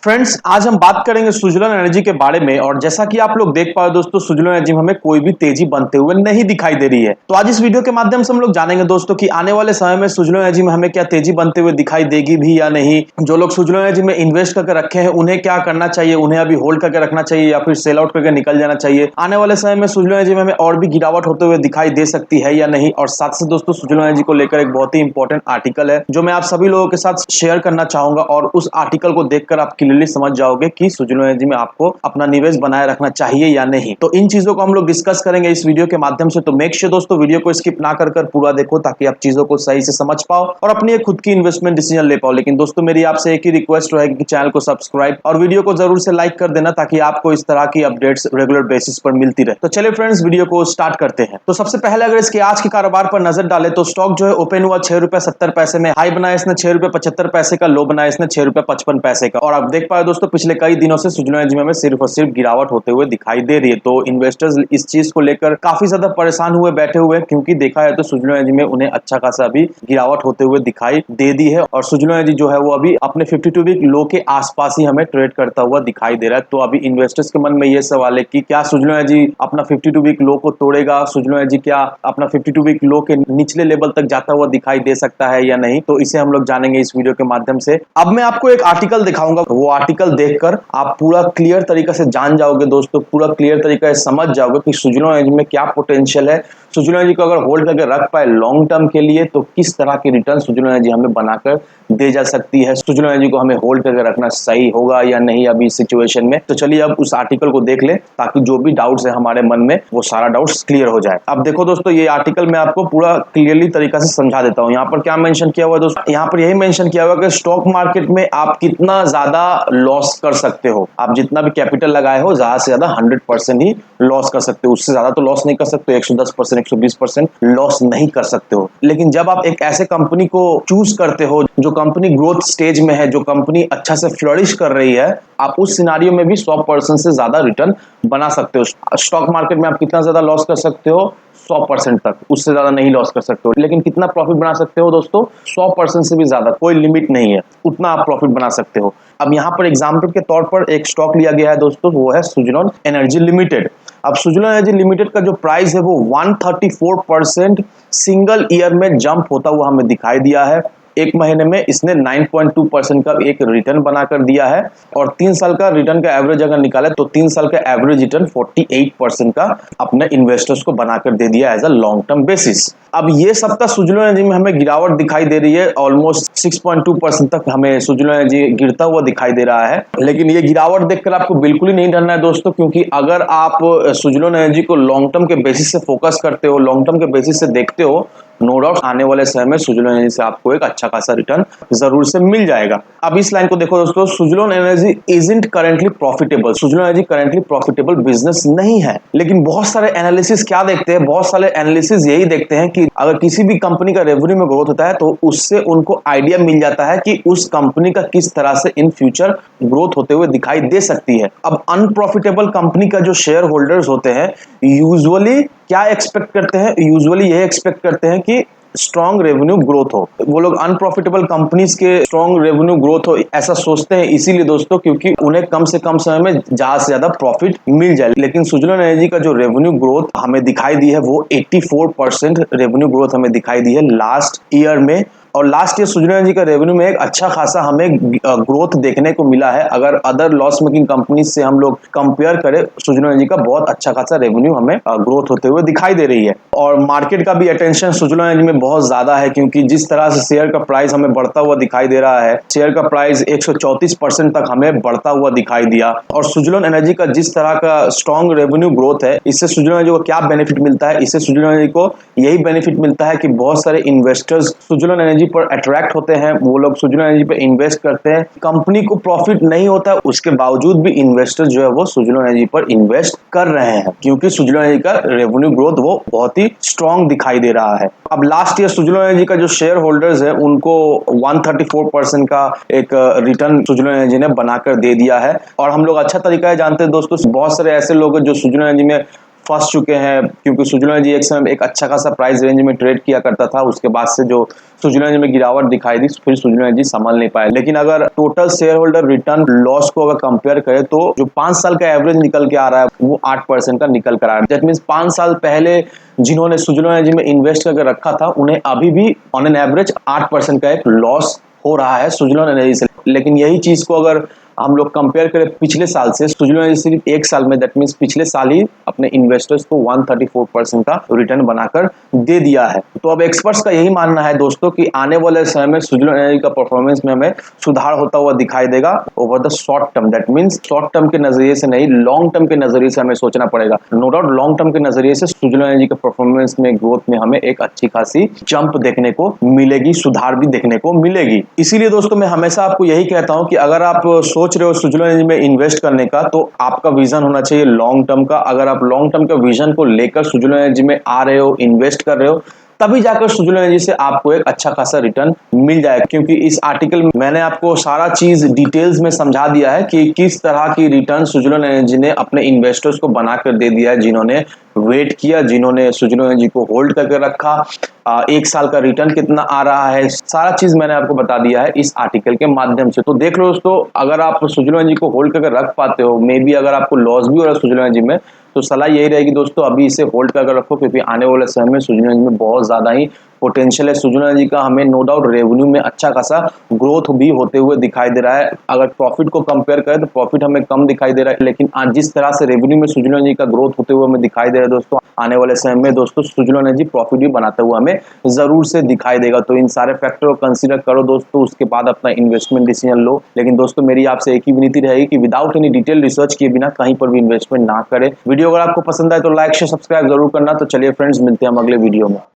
Friends, आज हम बात करेंगे सुजलन एनर्जी के बारे में। और जैसा कि आप लोग देख पाए दोस्तों, सुजलन एनर्जी में हमें कोई भी तेजी बनते हुए नहीं दिखाई दे रही है। तो आज इस वीडियो के माध्यम से हम लोग जानेंगे दोस्तों कि आने वाले समय में सुजलन एनर्जी में हमें क्या तेजी बनते हुए दिखाई देगी भी या नहीं। जो लोग सुजलन एनर्जी में इन्वेस्ट करके रखे हैं उन्हें क्या करना चाहिए, उन्हें अभी होल्ड करके रखना चाहिए या फिर सेल आउट करके निकल जाना चाहिए। आने वाले समय में सुजलन एनर्जी में हमें और भी गिरावट होते हुए दिखाई दे सकती है या नहीं। और साथ से दोस्तों, सुजलन एनर्जी को लेकर एक बहुत ही इंपॉर्टेंट आर्टिकल है जो मैं आप सभी लोगों के साथ शेयर करना चाहूंगा। और उस आर्टिकल को देखकर आप क्लियरली समझ जाओगे कि सुजलन एनर्जी में आपको अपना निवेश बनाए रखना चाहिए या नहीं। तो इन चीजों को हम लोग डिस्कस करेंगे इस वीडियो के माध्यम से। तो मेक श्योर दोस्तों, वीडियो को स्किप ना कर पूरा देखो ताकि आप चीजों को सही से समझ पाओ और अपनी एक खुद की इन्वेस्टमेंट डिसीजन ले पाओ। लेकिन दोस्तों, मेरी आपसे एक ही रिक्वेस्ट रहेगी कि चैनल को सब्सक्राइब और वीडियो को जरूर से लाइक कर देना ताकि आपको इस तरह की अपडेट्स रेगुलर बेसिस पर मिलती रहे। तो चलिए फ्रेंड्स, वीडियो को स्टार्ट करते हैं। तो सबसे पहले अगर इसके आज के कारोबार पर नजर डाले तो स्टॉक जो है ओपन हुआ ₹6.70 में, हाई बनाया इसने ₹6.75 का, लो बनाया इसने ₹6.55 का। और आप देख पाए दोस्तों, पिछले कई दिनों से सुजलन एनर्जी में सिर्फ और सिर्फ गिरावट होते हुए दिखाई दे रही है। तो इन्वेस्टर्स इस चीज को लेकर काफी ज्यादा परेशान हुए बैठे हुए, क्योंकि देखा है तो सुजलन एनर्जी में उन्हें अच्छा खासा अभी गिरावट होते हुए दिखाई दे दी है। और सुजलन एनर्जी जो है वो अभी अपने 52 वीक लो के आसपास ही हमें ट्रेड करता हुआ दिखाई दे रहा है। तो अभी इन्वेस्टर्स के मन में ये सवाल है कि क्या सुजलन एनर्जी अपना 52 वीक लो को तोड़ेगा, सुजलन एनर्जी क्या अपना 52 वीक लो के निचले लेवल तक जाता हुआ दिखाई दे सकता है या नहीं। तो इसे हम लोग जानेंगे इस वीडियो के माध्यम से। अब मैं आपको एक आर्टिकल दिखाऊंगा, वो आर्टिकल देखकर आप पूरा क्लियर तरीके से जान जाओगे दोस्तों, पूरा क्लियर तरीके से समझ जाओगे कि सुजलन एनर्जी में क्या पोटेंशियल है। सुजलन एनर्जी को अगर होल्ड करके रख पाए लॉन्ग टर्म के लिए तो किस तरह की रिटर्न सुजलन एनर्जी हमें बनाकर दे जा सकती है। सुजलन एनर्जी को हमें होल्ड करके रखना सही होगा या नहीं अभी इस सिचुएशन में। तो चलिए अब उस आर्टिकल को देख ले ताकि जो भी डाउट्स है हमारे मन में वो सारा डाउट्स क्लियर हो जाए। अब देखो दोस्तों, ये आर्टिकल मैं आपको पूरा क्लियरली तरीका से समझा देता हूँ। यहाँ पर क्या मेंशन किया हुआ है दोस्तों, यहाँ पर यही मेंशन किया हुआ है कि स्टॉक मार्केट में आप कितना ज्यादा लॉस कर सकते हो। आप जितना भी कैपिटल लगाए हो ज्यादा से ज्यादा 100% ही लॉस कर सकते हो, उससे ज्यादा तो लॉस नहीं कर सकते। 110%, 120% लॉस नहीं कर सकते हो। लेकिन जब आप एक ऐसे कंपनी को चूज करते हो जो कंपनी ग्रोथ स्टेज में है, जो कंपनी अच्छा से फ्लरिश कर रही है, आप उस सिनारियो में भी 100% से ज्यादा रिटर्न बना सकते हो। स्टॉक मार्केट में आप कितना ज्यादा लॉस कर सकते हो? 100% तक, उससे ज्यादा नहीं लॉस कर सकते हो। लेकिन कितना प्रॉफिट बना सकते हो दोस्तों? 100% से भी ज्यादा, कोई लिमिट नहीं है, उतना आप प्रॉफिट बना सकते हो। अब यहाँ पर एग्जाम्पल के तौर पर एक स्टॉक लिया गया है दोस्तों, वो है सुजलन एनर्जी लिमिटेड। अब सुजलन एनर्जी लिमिटेड का जो प्राइस है वो 134% सिंगल ईयर में जंप होता हुआ हमें दिखाई दिया है। एक महीने में इसने 9.2% का एक रिटर्न बनाकर दिया है। और 3 साल का रिटर्न का एवरेज अगर निकाले तो 3 साल का एवरेज रिटर्न 48% का अपने इन्वेस्टर्स को बनाकर दे दिया as a long term basis. अब ये सबका सुजलन एनर्जी में हमें गिरावट दिखाई दे रही है, ऑलमोस्ट 6.2% तक हमें सुजलन एनर्जी गिरता हुआ दिखाई दे रहा है। लेकिन ये गिरावट देखकर आपको बिल्कुल ही नहीं डरना है दोस्तों, क्योंकि अगर आप सुजलन एनर्जी को लॉन्ग टर्म के बेसिस से फोकस करते हो, लॉन्ग टर्म के बेसिस से देखते हो, नो डाउट आने वाले समय में सुजलन एनर्जी से आपको एक अच्छा खासा रिटर्न जरूर से मिल जाएगा। अब इस लाइन को देखो दोस्तों, Suzlon energy isn't currently profitable. Suzlon energy currently profitable business नहीं है। लेकिन बहुत सारे एनालिसिस क्या देखते हैं, बहुत सारे एनालिसिस यही देखते हैं कि अगर किसी भी कंपनी का रेवेन्यू में ग्रोथ होता है तो उससे उनको आइडिया मिल जाता है कि उस कंपनी का किस तरह से इन फ्यूचर ग्रोथ होते हुए दिखाई दे सकती है। अब अनप्रॉफिटेबल कंपनी का जो शेयर होल्डर्स होते हैं यूजुअली क्या एक्सपेक्ट करते हैं? यूजुअली यही एक्सपेक्ट करते हैं कि स्ट्रॉन्ग रेवेन्यू ग्रोथ हो। वो लोग अनप्रॉफिटेबल कंपनीज के स्ट्रॉन्ग रेवेन्यू ग्रोथ हो ऐसा सोचते हैं, इसीलिए दोस्तों क्योंकि उन्हें कम से कम समय में ज्यादा से ज्यादा प्रॉफिट मिल जाए। लेकिन सुजलन एनर्जी का जो रेवेन्यू ग्रोथ हमें दिखाई दी है वो 84% रेवेन्यू ग्रोथ हमें दिखाई दी है लास्ट ईयर में। और लास्ट ईयर सुजलन एनर्जी का रेवेन्यू में एक अच्छा खासा हमें ग्रोथ देखने को मिला है। अगर अदर लॉस मेकिंग कंपनीज से हम लोग कंपेयर करें, सुजलन एनर्जी का बहुत अच्छा खासा रेवेन्यू हमें ग्रोथ होते हुए दिखाई दे रही है। और मार्केट का भी अटेंशन सुजलन एनर्जी में बहुत ज्यादा है, क्योंकि जिस तरह से शेयर का प्राइस हमें बढ़ता हुआ दिखाई दे रहा है, शेयर का प्राइस 134% तक हमें बढ़ता हुआ दिखाई दिया। और सुजलन एनर्जी का जिस तरह का स्ट्रॉन्ग रेवेन्यू ग्रोथ है, इससे सुजलन एनर्जी को क्या बेनिफिट मिलता है? इससे सुजलन एनर्जी को यही बेनिफिट मिलता है कि बहुत सारे इन्वेस्टर्स सुजलन एनर्जी पर अट्रैक्ट होते हैं, वो लोग सुजलन एनर्जी पे इन्वेस्ट करते हैं। कंपनी को प्रॉफिट नहीं होता, उसके बावजूद भी इन्वेस्टर जो है वो सुजलन एनर्जी पर इन्वेस्ट कर रहे हैं, क्योंकि सुजलन एनर्जी का रेवेन्यू ग्रोथ वो बहुत ही स्ट्रॉन्ग दिखाई दे रहा है। अब लास्ट ईयर सुजलन एनर्जी का जो शेयर होल्डर्स है उनको 134% का एक रिटर्न सुजलन एनर्जी ने बनाकर दे दिया है। और हम लोग अच्छा तरीका है जानते हैं दोस्तों, बहुत सारे ऐसे लोग हैं जो सुजलन एनर्जी में फंस चुके हैं, क्योंकि सुजुलोन एनर्जी एक समय एक अच्छा खासा प्राइस रेंज में ट्रेड किया करता था। उसके बाद से जो सुजुलोन एनर्जी में गिरावट दिखाई दी, फिर सुजुलोन एनर्जी संभल नहीं पाया। लेकिन अगर total share holder return loss को अगर कंपेयर करें तो जो 5 साल का एवरेज निकल के आ रहा है वो 8% का निकल कर आ रहा है। दैट मीन्स 5 साल पहले जिन्होंने सुजुलोन एनर्जी में इन्वेस्ट करके रखा था उन्हें अभी भी ऑन एन एवरेज 8% का एक लॉस हो रहा है सुजुलोन एनर्जी से। लेकिन यही चीज को अगर हम लोग कंपेयर करें पिछले साल से, सुजुलोन एनर्जी सिर्फ एक साल में, दैट मीन्स पिछले साल ही अपने इन्वेस्टर्स को 134% का रिटर्न बनाकर दे दिया है। तो अब एक्सपर्ट्स का यही मानना है दोस्तों कि आने वाले समय में सुजुलोन एनर्जी का परफॉर्मेंस में हमें सुधार होता हुआ दिखाई देगा over the short term. That means short term के नजरिए से नहीं, लॉन्ग टर्म के नजरिए से हमें सोचना पड़ेगा। नो डाउट लॉन्ग टर्म के नजरिए से सुजुलोन एनर्जी के परफॉर्मेंस में, ग्रोथ में हमें एक अच्छी खासी जंप देखने को मिलेगी, सुधार भी देखने को मिलेगी। इसीलिए दोस्तों मैं हमेशा आपको यही कहता हूं कि अगर आप सोच रहे हो सुजुलोन एनर्जी में इन्वेस्ट करने का, तो आपका विजन होना चाहिए लॉन्ग टर्म का। अगर आप लॉन्ग टर्म के विजन को लेकर सुजुलोन एनर्जी में आ रहे हो, इन्वेस्ट कर रहे हो, तभी जाकर सुजुलोन एनर्जी से आपको एक अच्छा खासा रिटर्न मिल जाएगा। क्योंकि इस आर्टिकल में मैंने आपको सारा चीज डिटेल्स में समझा दिया है कि किस तरह की रिटर्न सुजुलोन एनर्जी ने अपने इन्वेस्टर्स को बनाकर दे दिया है, जिन्होंने वेट किया, जिन्होंने सुजुलोन एनर्जी को होल्ड करके रखा। एक साल का रिटर्न कितना आ रहा है, सारा चीज मैंने आपको बता दिया है इस आर्टिकल के माध्यम से। तो देख लो दोस्तों, अगर आप सुजुलोन एनर्जी को होल्ड करके रख पाते हो, मे बी अगर आपको लॉस भी हो रहा है सुजुलोन एनर्जी में, तो सलाह यही रहेगी दोस्तों अभी इसे होल्ड करके रखो, क्योंकि आने वाले समय में सुजुलोन एनर्जी में बहुत ज्यादा ही पोटेंशियल है। सुजुलोन एनर्जी का हमें नो डाउट रेवेन्यू में अच्छा खासा ग्रोथ भी होते हुए दिखाई दे रहा है। अगर प्रॉफिट को कंपेयर करें तो प्रॉफिट हमें कम दिखाई दे रहा है, लेकिन आज जिस तरह से रेवेन्यू में सुजुलोन एनर्जी का ग्रोथ होते हुए हमें दिखाई दे रहा है दोस्तों, आने वाले समय में दोस्तों सुजुलोन एनर्जी प्रॉफिट भी बनाते हुए हमें जरूर से दिखाई देगा। तो इन सारे फैक्टर को कंसीडर करो दोस्तों, उसके बाद अपना इन्वेस्टमेंट डिसीजन लो। लेकिन दोस्तों मेरी आपसे एक ही विनती रहेगी कि विदाउट एनी डिटेल रिसर्च किए बिना कहीं पर भी इन्वेस्टमेंट ना करें। वीडियो अगर आपको पसंद आए तो लाइक शेयर सब्सक्राइब जरूर करना। तो चलिए फ्रेंड्स, मिलते हैं हम अगले वीडियो में।